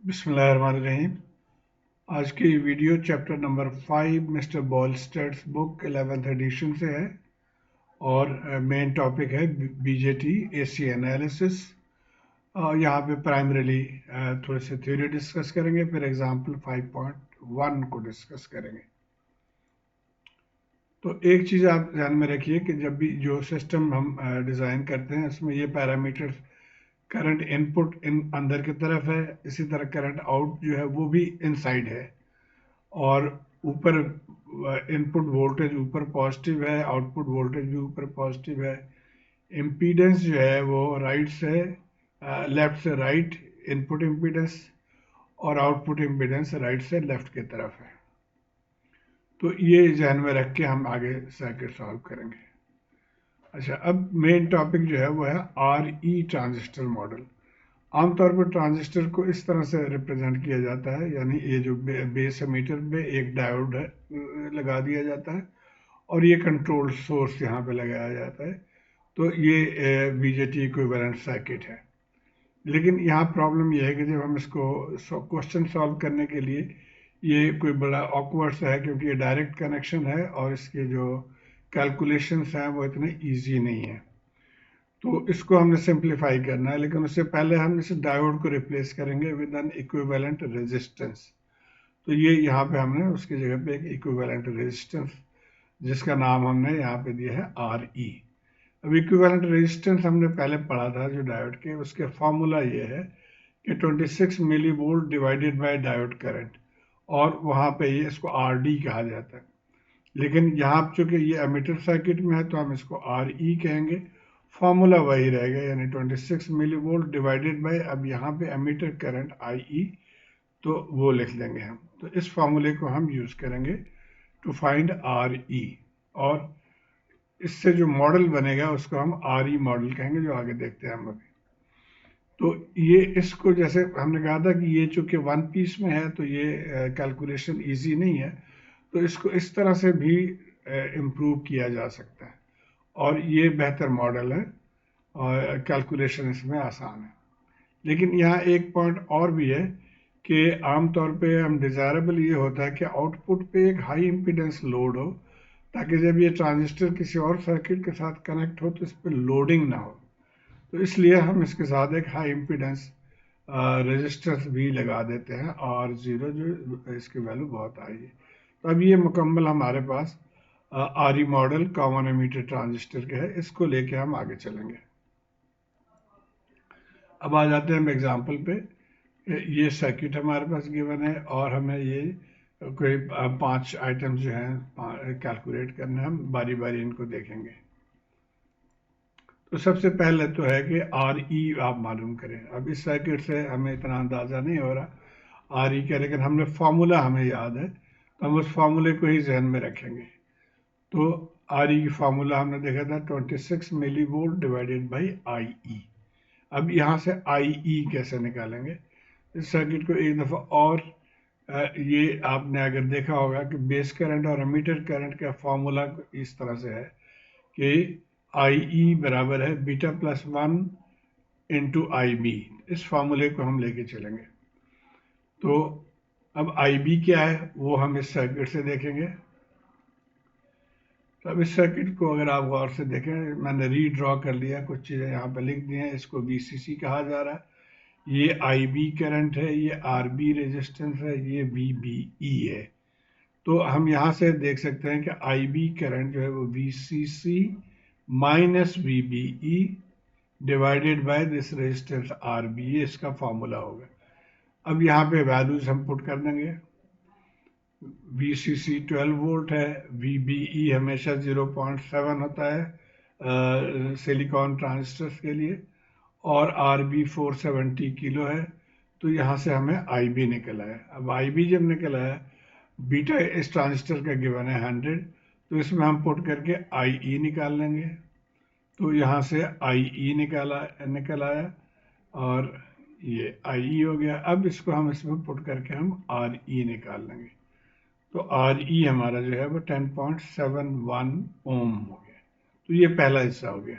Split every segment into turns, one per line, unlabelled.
बिस्मिल्लाहिर्रहमानिर्रहीम। आज की video chapter number 5 mister Bolstad's book 11th edition से है और मेन टॉपिक है बीजेटी एसी एनालिसिस। यहाँ पे प्राइमरीली थोड़े से थ्योरी डिस्कस करेंगे, फिर एग्जांपल 5.1 को डिस्कस करेंगे। तो एक चीज़ आप ध्यान में रखिए कि जब भी जो सिस्टम हम डिज़ाइन करते हैं उसमें ये पैरामीटर्स, करंट इनपुट इन अंदर की तरफ है, इसी तरह करंट आउट जो है वो भी इनसाइड है, और ऊपर इनपुट वोल्टेज ऊपर पॉजिटिव है, आउटपुट वोल्टेज भी ऊपर पॉजिटिव है। इम्पीडेंस जो है वो राइट से लेफ्ट से राइट इनपुट इम्पीडेंस, और आउटपुट इम्पीडेंस राइट से लेफ्ट की तरफ है। तो ये ध्यान में रख के हम आगे सर्किट सॉल्व करेंगे। अच्छा, अब मेन टॉपिक जो है वो है RE ट्रांजिस्टर मॉडल। आमतौर पर ट्रांजिस्टर को इस तरह से रिप्रेजेंट किया जाता है, यानी ये जो बेस एमीटर में एक डायोड लगा दिया जाता है और ये कंट्रोल सोर्स यहाँ पे लगाया जाता है। तो ये बीजेटी इक्विवेलेंट सर्किट है। लेकिन यहाँ प्रॉब्लम ये है कि जब हम इसको क्वेश्चन सॉल्व करने के लिए, ये कोई बड़ा ऑकवर्ड सा है क्योंकि ये डायरेक्ट कनेक्शन है और इसके जो कैलकुलेशंस हैं वो इतने ईजी नहीं है। तो इसको हमने सिंप्लीफाई करना है, लेकिन उससे पहले हम इस डायोड को रिप्लेस करेंगे विद एन इक्विवेलेंट रेजिस्टेंस। तो ये यहाँ पे हमने उसकी जगह पे एक इक्विवेलेंट रेजिस्टेंस, जिसका नाम हमने यहाँ पे दिया है RE। अब इक्विवेलेंट रेजिस्टेंस हमने पहले पढ़ा था जो डायोड के, उसके फॉर्मूला ये है कि 26 millivolt divided by diode current, और वहाँ पे ये इसको RD कहा जाता है। लेकिन यहाँ चूंकि ये एमीटर सर्किट में है तो हम इसको RE कहेंगे। फॉर्मूला वही रहेगा, यानी 26 मिली वोल्ट डिवाइडेड बाय, अब यहाँ पे एमीटर करंट IE, तो वो लिख लेंगे हम। तो इस फॉर्मूले को हम यूज करेंगे टू फाइंड RE, और इससे जो मॉडल बनेगा उसको हम RE मॉडल कहेंगे, जो आगे देखते हैं हम अभी। तो ये इसको जैसे हमने कहा था कि ये चूंकि वन पीस में है तो ये कैलकुलेशन इजी नहीं है, तो इसको इस तरह से भी इम्प्रूव किया जा सकता है, और ये बेहतर मॉडल है और कैलकुलेशन इसमें आसान है। लेकिन यहाँ एक पॉइंट और भी है कि आमतौर पे हम डिज़ायरेबल ये होता है कि आउटपुट पे एक हाई इम्पीडेंस लोड हो, ताकि जब ये ट्रांजिस्टर किसी और सर्किट के साथ कनेक्ट हो तो इस पर लोडिंग ना हो। तो इसलिए हम इसके साथ एक हाई इम्पीडेंस रेजिस्टेंस भी लगा देते हैं, R0, जो इसकी वैल्यू बहुत हाई है। तो अब ये मुकम्मल हमारे पास RE model common ammeter transistor के है, इसको लेके हम आगे चलेंगे। अब आ जाते हैं हम एग्जाम्पल पे। ये सर्किट हमारे पास गिवन है और हमें ये कोई 5 आइटम्स जो हैं कैलकुलेट करने, हम बारी बारी इनको देखेंगे। तो सबसे पहले तो है कि RE आप मालूम करें। अब इस सर्किट से हमें इतना अंदाज़ा नहीं हो रहा RE क्या, लेकिन हमने फार्मूला हमें याद है तो हम उस फार्मूले को ही जहन में रखेंगे। तो RE की फार्मूला हमने देखा था 26 millivolt divided by IE। अब यहाँ से IE कैसे निकालेंगे? इस सर्किट को एक दफ़ा और ये आपने अगर देखा होगा कि बेस करंट और एमीटर करंट का फॉर्मूला इस तरह से है कि IE बराबर है बीटा प्लस 1 इंटू IB। इस फॉर्मूले को हम लेके चलेंगे। तो अब IB क्या है वो हम इस सर्किट से देखेंगे। तो अब इस सर्किट को अगर आप गौर से देखें, मैंने रीड्रॉ कर लिया, कुछ चीज़ें यहाँ पर लिख दी हैं। इसको VCC कहा जा रहा है, ये IB करंट है, ये RB रेजिस्टेंस है, ये VBE है। तो हम यहाँ से देख सकते हैं कि IB करंट जो है वो VCC minus VBE divided by this resistance RB, ये इसका फॉर्मूला होगा। अब यहाँ पे वैल्यूज हम पुट कर देंगे। VCC 12 वोल्ट है, VBE हमेशा 0.7 होता है सिलिकॉन ट्रांजिस्टर्स के लिए, और RB 470 किलो है। तो यहाँ से हमें IB निकल आया। अब IB जब निकल आया, बीटा इस ट्रांजिस्टर का गिवन है 100, तो इसमें हम पुट करके IE निकाल लेंगे। तो यहाँ से IE निकल आया और ये IE हो गया। अब इसको हम इसमें पुट करके हम RE निकाल लेंगे। तो RE हमारा जो है वो 10.71 ओम हो गया। तो ये पहला हिस्सा हो गया।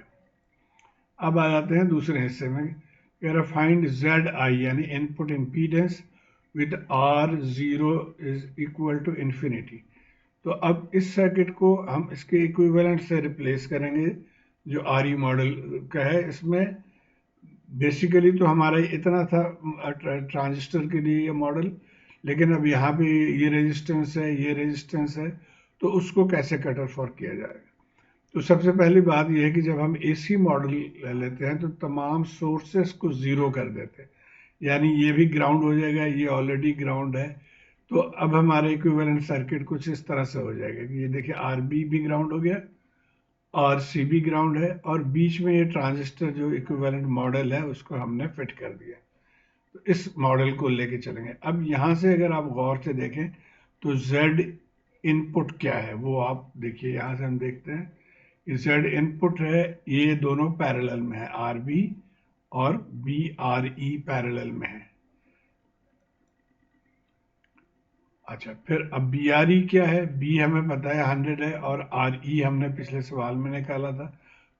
अब आ जाते हैं दूसरे हिस्से में, कह रहा फाइंड ZI यानी input impedance with R0 is equal to infinity. तो अब इस सर्किट को हम इसके इक्विवेलेंट से रिप्लेस करेंगे जो RE मॉडल का है। इसमें बेसिकली तो हमारा इतना था ट्रांजिस्टर के लिए ये मॉडल, लेकिन अब यहाँ पे ये रेजिस्टेंस है, ये रेजिस्टेंस है, तो उसको कैसे कट ऑफ किया जाएगा। तो सबसे पहली बात यह है कि जब हम AC मॉडल लेते हैं तो तमाम सोर्सेस को ज़ीरो कर देते हैं, यानी ये भी ग्राउंड हो जाएगा, ये ऑलरेडी ग्राउंड है। तो अब हमारा इक्विवेलेंट सर्किट कुछ इस तरह से हो जाएगा कि ये देखिए RB भी ग्राउंड हो गया और CB ग्राउंड है, और बीच में ये ट्रांजिस्टर जो इक्विवेलेंट मॉडल है उसको हमने फिट कर दिया। तो इस मॉडल को लेके चलेंगे। अब यहाँ से अगर आप गौर से देखें तो Z इनपुट क्या है वो आप देखिए। यहाँ से हम देखते हैं कि Z इनपुट है, ये दोनों पैरेलल में है, RB और BRE पैरेलल में है। अच्छा, फिर अब BRE क्या है? B हमें पता है 100 है, और RE हमने पिछले सवाल में निकाला था,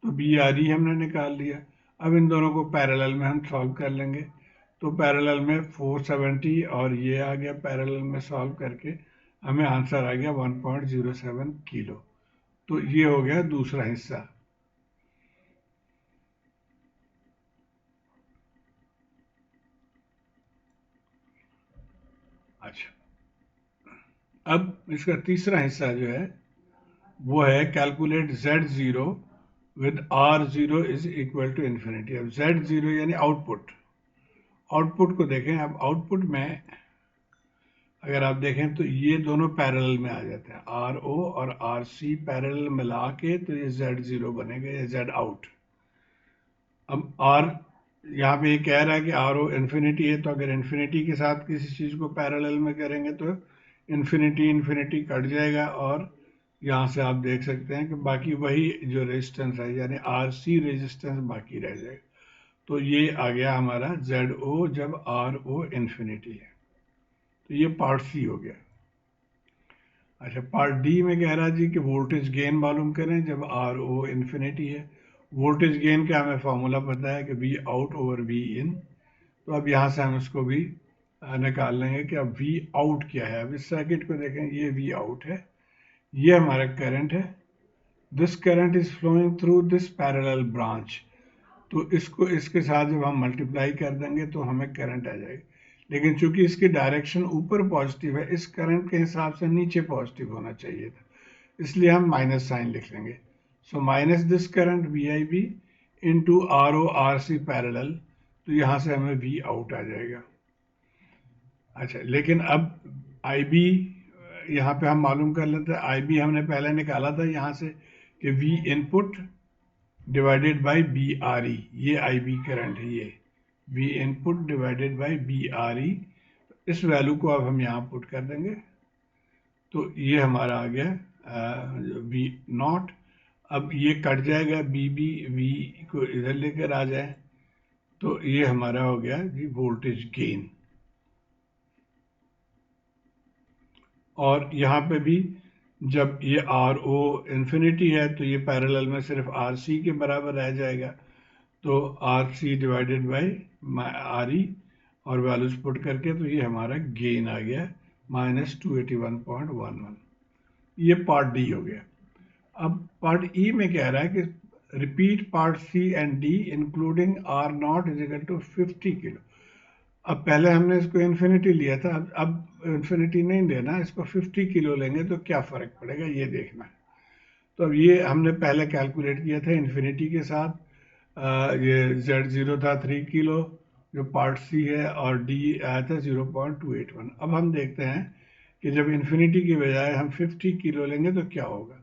तो BRE हमने निकाल लिया। अब इन दोनों को पैरेलल में हम सॉल्व कर लेंगे। तो पैरेलल में 470 और ये आ गया, पैरेलल में सॉल्व करके हमें आंसर आ गया 1.07 किलो। तो ये हो गया दूसरा हिस्सा। अच्छा, अब इसका तीसरा हिस्सा जो है वो है calculate Z0 with R0 is equal to infinity. अब Z0 यानी आउटपुट, आउटपुट को देखें। अब आउटपुट में अगर आप देखें तो ये दोनों पैरेलल में आ जाते हैं, RO और RC पैरेलल मिला के, तो ये Z0 बनेगा, ये Z आउट। अब R यहाँ पे ये कह रहा है कि RO इन्फिनिटी है, तो अगर इन्फिनिटी के साथ किसी चीज़ को पैरेलल में करेंगे तो इन्फिनिटी इन्फिनिटी कट जाएगा, और यहाँ से आप देख सकते हैं कि बाकी वही जो रेजिस्टेंस है यानी RC रेजिस्टेंस बाकी रह जाएगा। तो ये आ गया हमारा ZO जब RO इन्फिनिटी है। तो ये पार्ट C हो गया। अच्छा, पार्ट डी में कह रहा जी कि वोल्टेज गेन मालूम करें जब RO इन्फिनिटी है। वोल्टेज गेन का हमें फॉर्मूला पता है कि V आउट ओवर V इन। तो अब यहाँ से हम इसको भी निकाल लेंगे कि अब V आउट क्या है। अब इस सर्किट को देखें, ये V आउट है, ये हमारा करंट है। This current is flowing through this parallel branch. तो इसको इसके साथ जब हम मल्टीप्लाई कर देंगे तो हमें करंट आ जाएगी, लेकिन चूंकि इसकी डायरेक्शन ऊपर पॉजिटिव है, इस करंट के हिसाब से नीचे पॉजिटिव होना चाहिए था, इसलिए हम माइनस साइन लिख लेंगे। So minus this current VIB into RO RC parallel, तो यहाँ से हमें V आउट आ जाएगा। अच्छा, लेकिन अब IB यहाँ पे हम मालूम कर लेते हैं। IB हमने पहले निकाला था यहाँ से कि V input divided by BRE, ये IB करंट है, ये V input divided by BRE। इस वैल्यू को अब हम यहाँ पुट कर देंगे, तो ये हमारा आ गया V नॉट। अब ये कट जाएगा, V को इधर लेकर आ जाए, तो ये हमारा हो गया जी वोल्टेज गेन। और यहाँ पे भी जब ये RO इन्फिनिटी है तो ये पैरेलल में सिर्फ RC के बराबर रह जाएगा, तो RC डिवाइडेड बाई RE और वैल्यूज पुट करके, तो ये हमारा गेन आ गया -281.11। ये पार्ट डी हो गया। अब पार्ट ई में कह रहा है कि repeat part C and D including R0 is equal to 50 kilo. अब पहले हमने इसको इन्फिनिटी लिया था, अब इन्फिनिटी नहीं लेना, इसको 50 किलो लेंगे तो क्या फ़र्क पड़ेगा ये देखना है। तो अब ये हमने पहले कैलकुलेट किया था इन्फिनिटी के साथ। ये Z0 था 3 किलो जो पार्ट C है, और D आया था 0.281। अब हम देखते हैं कि जब इन्फिनिटी की बजाय हम 50 किलो लेंगे तो क्या होगा।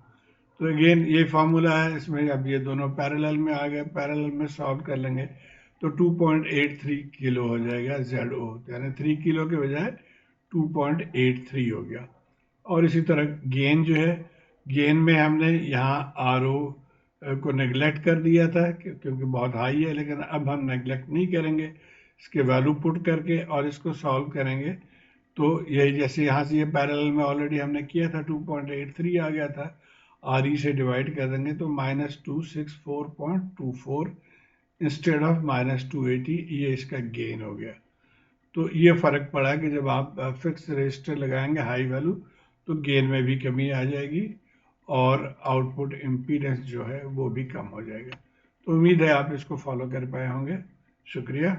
तो अगेन ये फार्मूला है, इसमें अब ये दोनों पैरेलल में आ गए, पैरेलल में सॉल्व कर लेंगे तो 2.83 किलो हो जाएगा ZO, यानी 3 किलो के बजाय 2.83 हो गया। और इसी तरह गेन जो है, गेन में हमने यहाँ RO को नेगलेक्ट कर दिया था क्योंकि बहुत हाई है, लेकिन अब हम नेगलेक्ट नहीं करेंगे, इसके वैल्यू पुट करके और इसको सॉल्व करेंगे। तो यही जैसे यहाँ से ये पैरेलल में ऑलरेडी हमने किया था 2.83 आ गया था, RE से डिवाइड कर देंगे तो -264.24 इंस्टेड ऑफ -280, ये इसका गेन हो गया। तो ये फ़र्क पड़ा कि जब आप फिक्स रजिस्टर लगाएंगे हाई वैल्यू तो गेन में भी कमी आ जाएगी और आउटपुट इम्पीडेंस जो है वो भी कम हो जाएगा। तो उम्मीद है आप इसको फॉलो कर पाए होंगे। शुक्रिया।